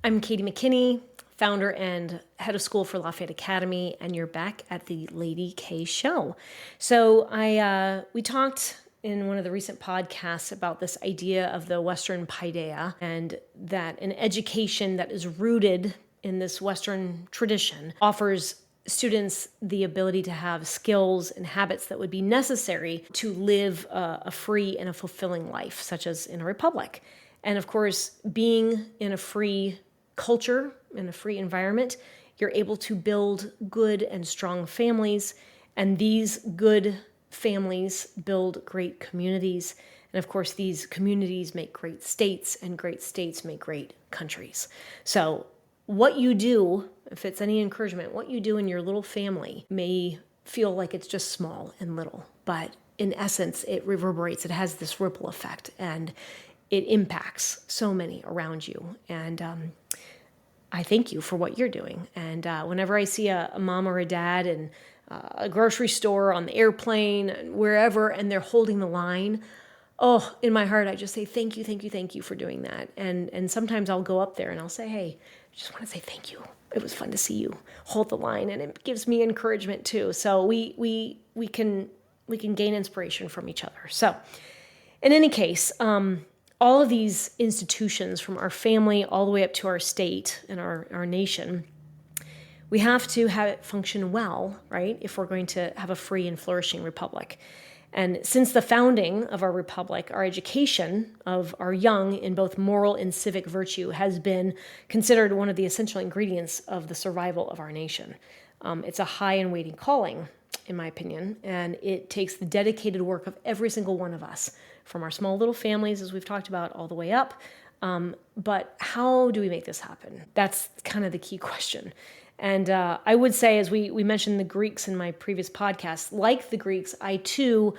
I'm Katy McKinney, founder and head of school for Lafayette Academy, and you're back at the Lady K Show. So we talked in one of the recent podcasts about this idea of the Western paideia, and that an education that is rooted in this Western tradition offers students the ability to have skills and habits that would be necessary to live a free and a fulfilling life, such as in a republic. And of course, being in a free culture, in a free environment, you're able to build good and strong families. And these good families build great communities. And of course, these communities make great states, and great states make great countries. So what you do, if it's any encouragement, what you do in your little family may feel like it's just small and little, but in essence, it reverberates. It has this ripple effect, and it impacts so many around you. And I thank you for what you're doing. And whenever I see a mom or a dad in a grocery store, on the airplane, wherever, and they're holding the line, oh, in my heart, I just say, thank you, thank you, thank you for doing that. And sometimes I'll go up there and I'll say, hey, I just want to say thank you. It was fun to see you hold the line, and it gives me encouragement too. So we can gain inspiration from each other. So in any case, all of these institutions, from our family all the way up to our state and our nation, we have to have it function well, right? If we're going to have a free and flourishing republic. And since the founding of our republic, our education of our young in both moral and civic virtue has been considered one of the essential ingredients of the survival of our nation. It's a high and weighty calling, in my opinion, and it takes the dedicated work of every single one of us, from our small little families, as we've talked about, all the way up. But how do we make this happen? That's kind of the key question. And I would say, as we mentioned the Greeks in my previous podcast, like the Greeks, I too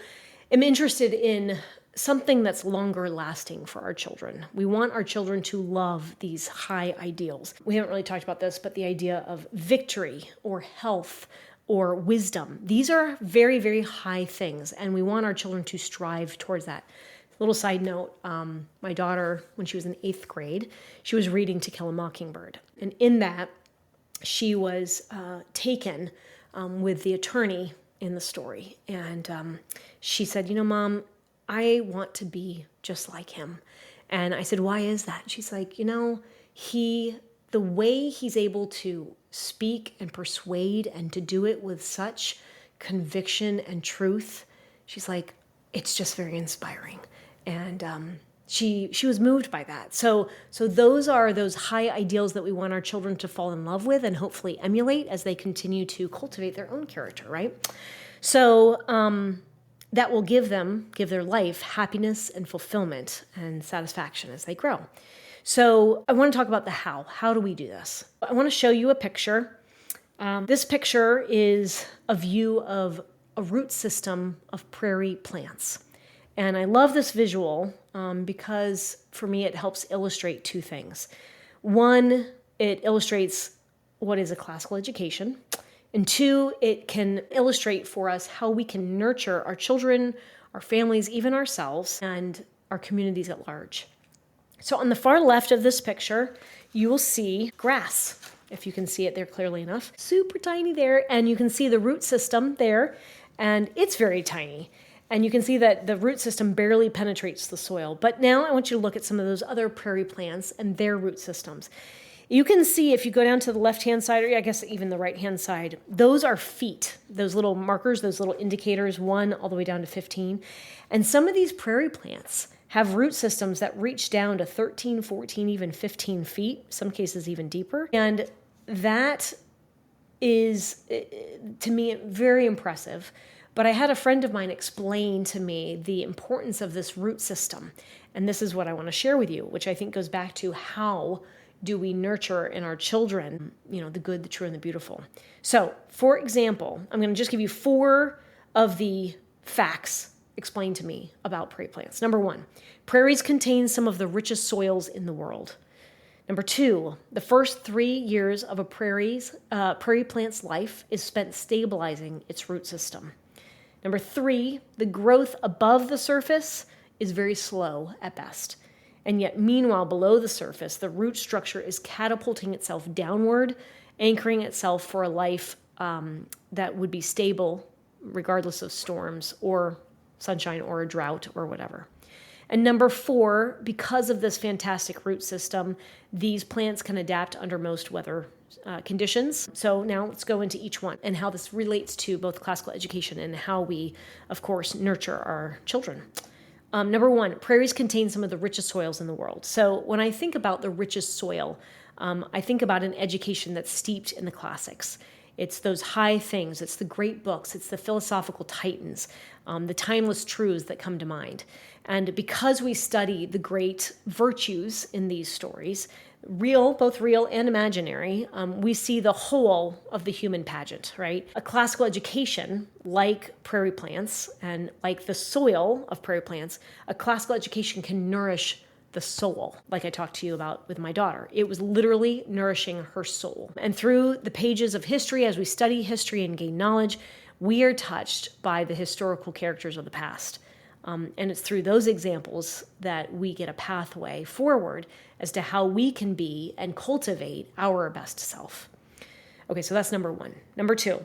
am interested in something that's longer lasting for our children. We want our children to love these high ideals. We haven't really talked about this, but the idea of victory or health or wisdom. These are very, very high things, and we want our children to strive towards that. Little side note, my daughter, when she was in 8th grade, she was reading To Kill a Mockingbird. And in that, she was taken with the attorney in the story. And she said, Mom, I want to be just like him. And I said, why is that? She's like, the way he's able to speak and persuade and to do it with such conviction and truth, she's like, it's just very inspiring. And she was moved by that. So those are those high ideals that we want our children to fall in love with and hopefully emulate as they continue to cultivate their own character, right? So that will give their life happiness and fulfillment and satisfaction as they grow. So I want to talk about the how. How do we do this? I want to show you a picture. This picture is a view of a root system of prairie plants. And I love this visual because for me it helps illustrate two things. One, it illustrates what is a classical education. And two, it can illustrate for us how we can nurture our children, our families, even ourselves, and our communities at large. So on the far left of this picture, you will see grass, if you can see it there clearly enough. Super tiny there, and you can see the root system there, and it's very tiny. And you can see that the root system barely penetrates the soil. But now I want you to look at some of those other prairie plants and their root systems. You can see if you go down to the left-hand side, or I guess even the right-hand side, those are feet, those little markers, those little indicators, 1 all the way down to 15. And some of these prairie plants have root systems that reach down to 13, 14, even 15 feet, some cases even deeper. And that is, to me, very impressive. But I had a friend of mine explain to me the importance of this root system. And this is what I want to share with you, which I think goes back to how do we nurture in our children, the good, the true, and the beautiful. So, for example, I'm going to just give you 4 of the facts explained to me about prairie plants. Number 1, prairies contain some of the richest soils in the world. Number 2, the first 3 years of a prairie plant's life is spent stabilizing its root system. Number 3, the growth above the surface is very slow at best. And yet, meanwhile, below the surface, the root structure is catapulting itself downward, anchoring itself for a life that would be stable regardless of storms or sunshine or a drought or whatever. And number 4, because of this fantastic root system, these plants can adapt under most weather conditions. So now let's go into each one and how this relates to both classical education and how we, of course, nurture our children. Number 1, prairies contain some of the richest soils in the world. So when I think about the richest soil, I think about an education that's steeped in the classics. It's those high things. It's the great books. It's the philosophical titans, the timeless truths that come to mind. And because we study the great virtues in these stories, real, both real and imaginary, we see the whole of the human pageant, right? A classical education, like prairie plants and like the soil of prairie plants, a classical education can nourish the soul, like I talked to you about with my daughter. It was literally nourishing her soul. And through the pages of history, as we study history and gain knowledge, we are touched by the historical characters of the past. And it's through those examples that we get a pathway forward as to how we can be and cultivate our best self. Okay, so that's number 1. Number 2,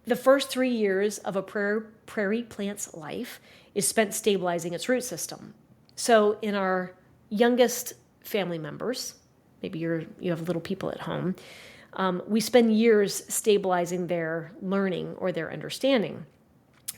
the first 3 years of a prairie plant's life is spent stabilizing its root system. So in our youngest family members, maybe you have little people at home, we spend years stabilizing their learning or their understanding.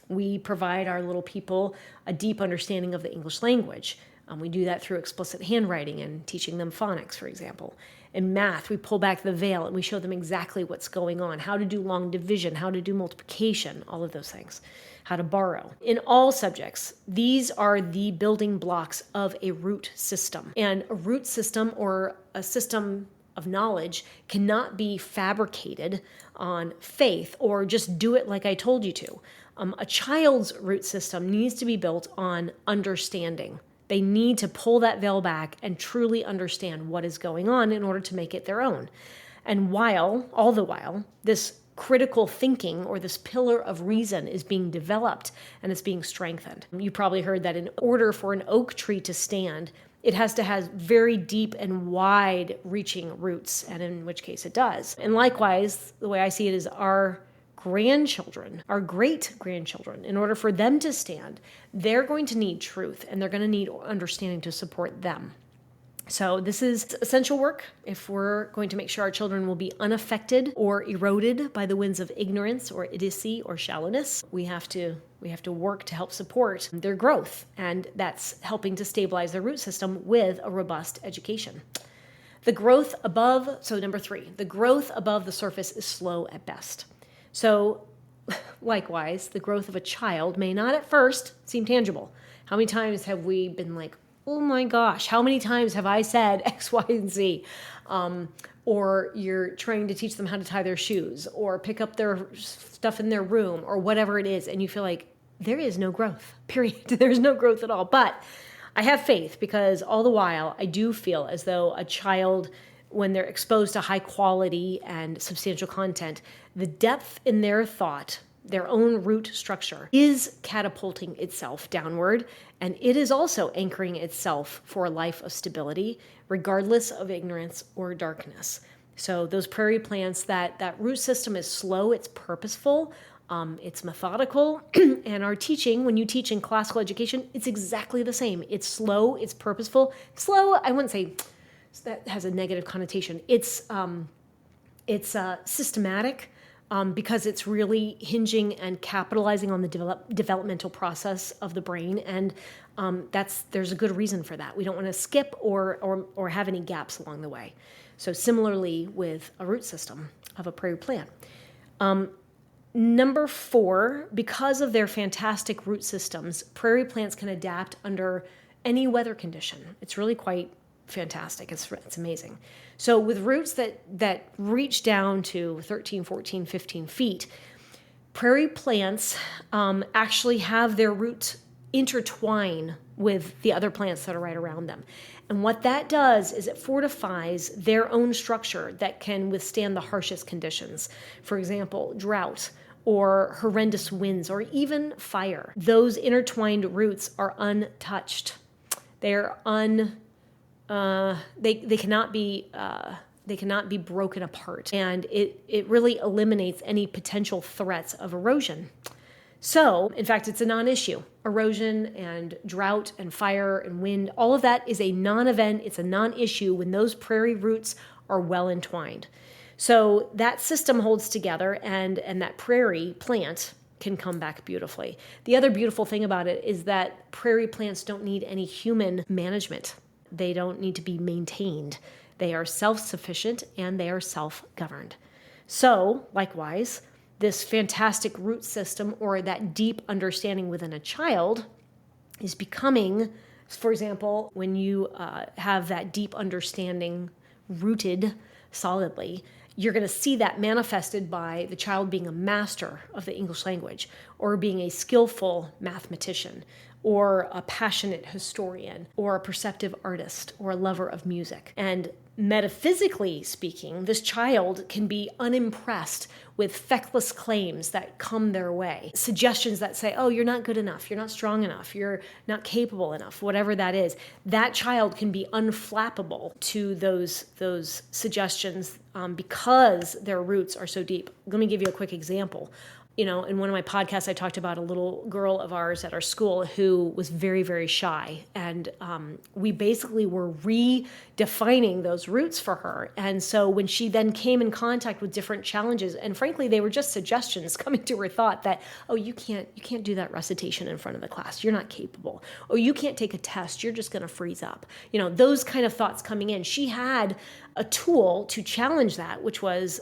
We provide our little people a deep understanding of the English language. We do that through explicit handwriting and teaching them phonics, for example. In math, we pull back the veil and we show them exactly what's going on, how to do long division, how to do multiplication, all of those things, how to borrow. In all subjects, these are the building blocks of a root system. And a root system or a system of knowledge cannot be fabricated on faith or just do it like I told you to. A child's root system needs to be built on understanding. They need to pull that veil back and truly understand what is going on in order to make it their own. And all the while, this critical thinking or this pillar of reason is being developed and it's being strengthened. You probably heard that in order for an oak tree to stand, it has to have very deep and wide-reaching roots, and in which case it does. And likewise, the way I see it is our grandchildren, our great-grandchildren, in order for them to stand, they're going to need truth and they're going to need understanding to support them. So this is essential work if we're going to make sure our children will be unaffected or eroded by the winds of ignorance or idiocy or shallowness. We have to work to help support their growth, and that's helping to stabilize their root system with a robust education. Number 3, the growth above the surface is slow at best. So likewise, the growth of a child may not at first seem tangible. How many times have we been like, oh my gosh, how many times have I said X, Y, and Z? Or you're trying to teach them how to tie their shoes or pick up their stuff in their room or whatever it is. And you feel like there is no growth, period. There's no growth at all. But I have faith because all the while I do feel as though a child, when they're exposed to high quality and substantial content, the depth in their thought, their own root structure, is catapulting itself downward, and it is also anchoring itself for a life of stability, regardless of ignorance or darkness. So those prairie plants, that root system is slow, it's purposeful, it's methodical, and our teaching, when you teach in classical education, it's exactly the same. It's slow, it's purposeful. Slow, I wouldn't say that has a negative connotation. It's systematic, because it's really hinging and capitalizing on the developmental process of the brain, and there's a good reason for that. We don't want to skip or have any gaps along the way. So similarly with a root system of a prairie plant. Number 4, because of their fantastic root systems, prairie plants can adapt under any weather condition. It's really quite fantastic. It's amazing. So with roots that reach down to 13, 14, 15 feet, prairie plants actually have their roots intertwine with the other plants that are right around them. And what that does is it fortifies their own structure that can withstand the harshest conditions. For example, drought or horrendous winds or even fire. Those intertwined roots are untouched. They are they cannot be broken apart, and it really eliminates any potential threats of erosion. So, in fact, it's a non-issue. Erosion and drought and fire and wind, all of that is a non-event. It's a non-issue when those prairie roots are well entwined. So that system holds together, and that prairie plant can come back beautifully. The other beautiful thing about it is that prairie plants don't need any human management. They don't need to be maintained. They are self-sufficient and they are self-governed. So, likewise, this fantastic root system, or that deep understanding within a child, is becoming, for example, when you have that deep understanding rooted solidly, you're going to see that manifested by the child being a master of the English language, or being a skillful mathematician, or a passionate historian, or a perceptive artist, or a lover of music. And metaphysically speaking, this child can be unimpressed with feckless claims that come their way, suggestions that say, oh, you're not good enough, you're not strong enough, you're not capable enough, whatever that is. That child can be unflappable to those suggestions because their roots are so deep. Let me give you a quick example. In one of my podcasts, I talked about a little girl of ours at our school who was very, very shy. And we basically were redefining those roots for her. And so when she then came in contact with different challenges, and frankly, they were just suggestions coming to her thought that, oh, you can't do that recitation in front of the class. You're not capable. Or you can't take a test. You're just going to freeze up. Those kind of thoughts coming in. She had a tool to challenge that, which was,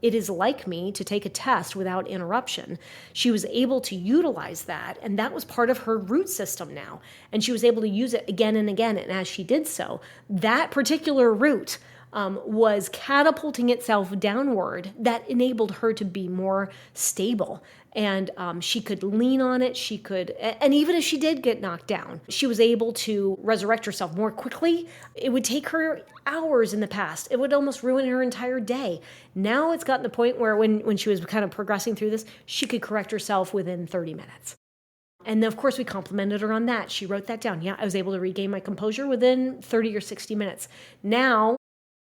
it is like me to take a test without interruption. She was able to utilize that, and that was part of her root system now. And she was able to use it again and again, and as she did so, that particular root was catapulting itself downward. That enabled her to be more stable. And she could lean on it. And even if she did get knocked down, she was able to resurrect herself more quickly. It would take her hours in the past. It would almost ruin her entire day. Now it's gotten to the point where when she was kind of progressing through this, she could correct herself within 30 minutes. And then, of course, we complimented her on that. She wrote that down. Yeah, I was able to regain my composure within 30 or 60 minutes. Now,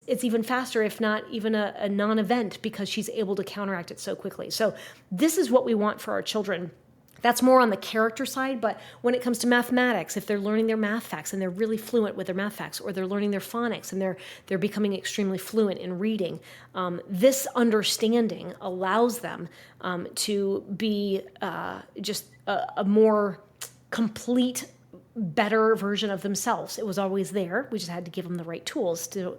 it's even faster, if not even a non-event, because she's able to counteract it so quickly. So this is what we want for our children. That's more on the character side, but when it comes to mathematics, if they're learning their math facts and they're really fluent with their math facts, or they're learning their phonics and they're becoming extremely fluent in reading, this understanding allows them to be just a more complete, better version of themselves. It was always there. We just had to give them the right tools to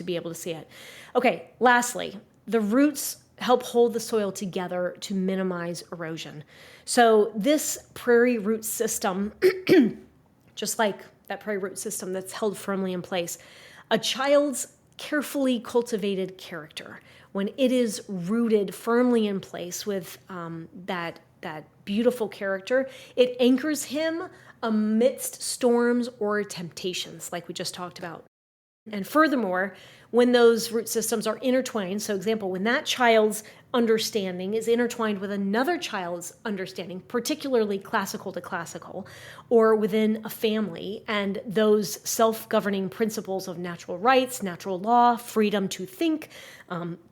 be able to see it. Okay, lastly, the roots help hold the soil together to minimize erosion. So this prairie root system, just like that prairie root system that's held firmly in place, a child's carefully cultivated character, when it is rooted firmly in place with that beautiful character, it anchors him amidst storms or temptations, like we just talked about. And furthermore, when those root systems are intertwined, so example, when that child's understanding is intertwined with another child's understanding, particularly classical to classical, or within a family, and those self-governing principles of natural rights, natural law, freedom to think,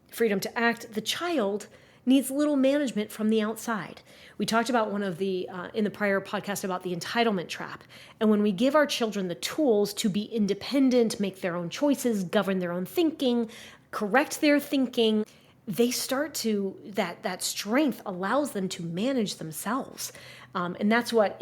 freedom to act, the child needs little management from the outside. We talked about one of the, in the prior podcast, about the entitlement trap. And when we give our children the tools to be independent, make their own choices, govern their own thinking, correct their thinking, they start to, that strength allows them to manage themselves. And that's what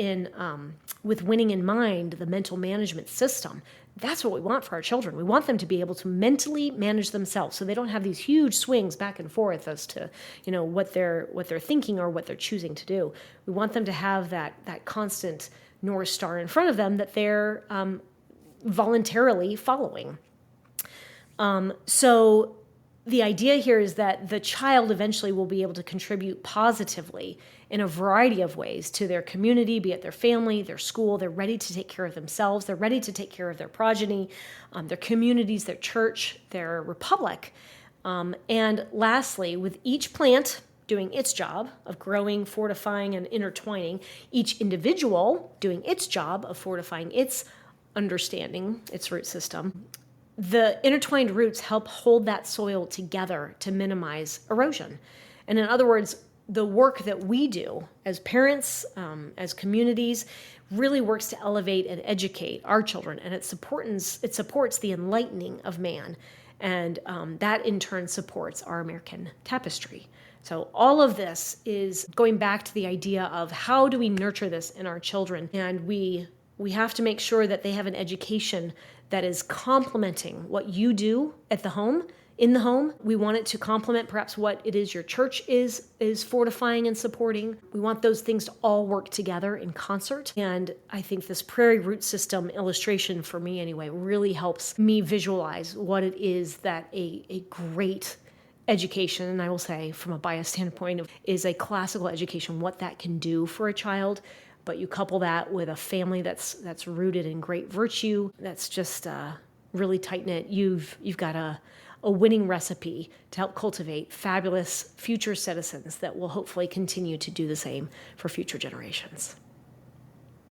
with Winning in Mind, the mental management system, that's what we want for our children. We want them to be able to mentally manage themselves, so they don't have these huge swings back and forth as to, what they're thinking or what they're choosing to do. We want them to have that constant North Star in front of them that they're voluntarily following. So the idea here is that the child eventually will be able to contribute positively in a variety of ways to their community, be it their family, their school. They're ready to take care of themselves. They're ready to take care of their progeny, their communities, their church, their republic. And lastly, with each plant doing its job of growing, fortifying, and intertwining, each individual doing its job of fortifying its understanding, its root system. The intertwined roots help hold that soil together to minimize erosion. And in other words, the work that we do as parents, as communities, really works to elevate and educate our children, and it supports the enlightening of man, and that in turn supports our American tapestry. So all of this is going back to the idea of how do we nurture this in our children, and we have to make sure that they have an education that is complementing what you do at the home. In the home, we want it to complement perhaps what it is your church is fortifying and supporting. We want those things to all work together in concert. And I think this prairie root system illustration, for me anyway, really helps me visualize what it is that a great education, and I will say from a biased standpoint, is a classical education, what that can do for a child. But you couple that with a family that's rooted in great virtue, that's just really tight-knit, you've got a winning recipe to help cultivate fabulous future citizens that will hopefully continue to do the same for future generations.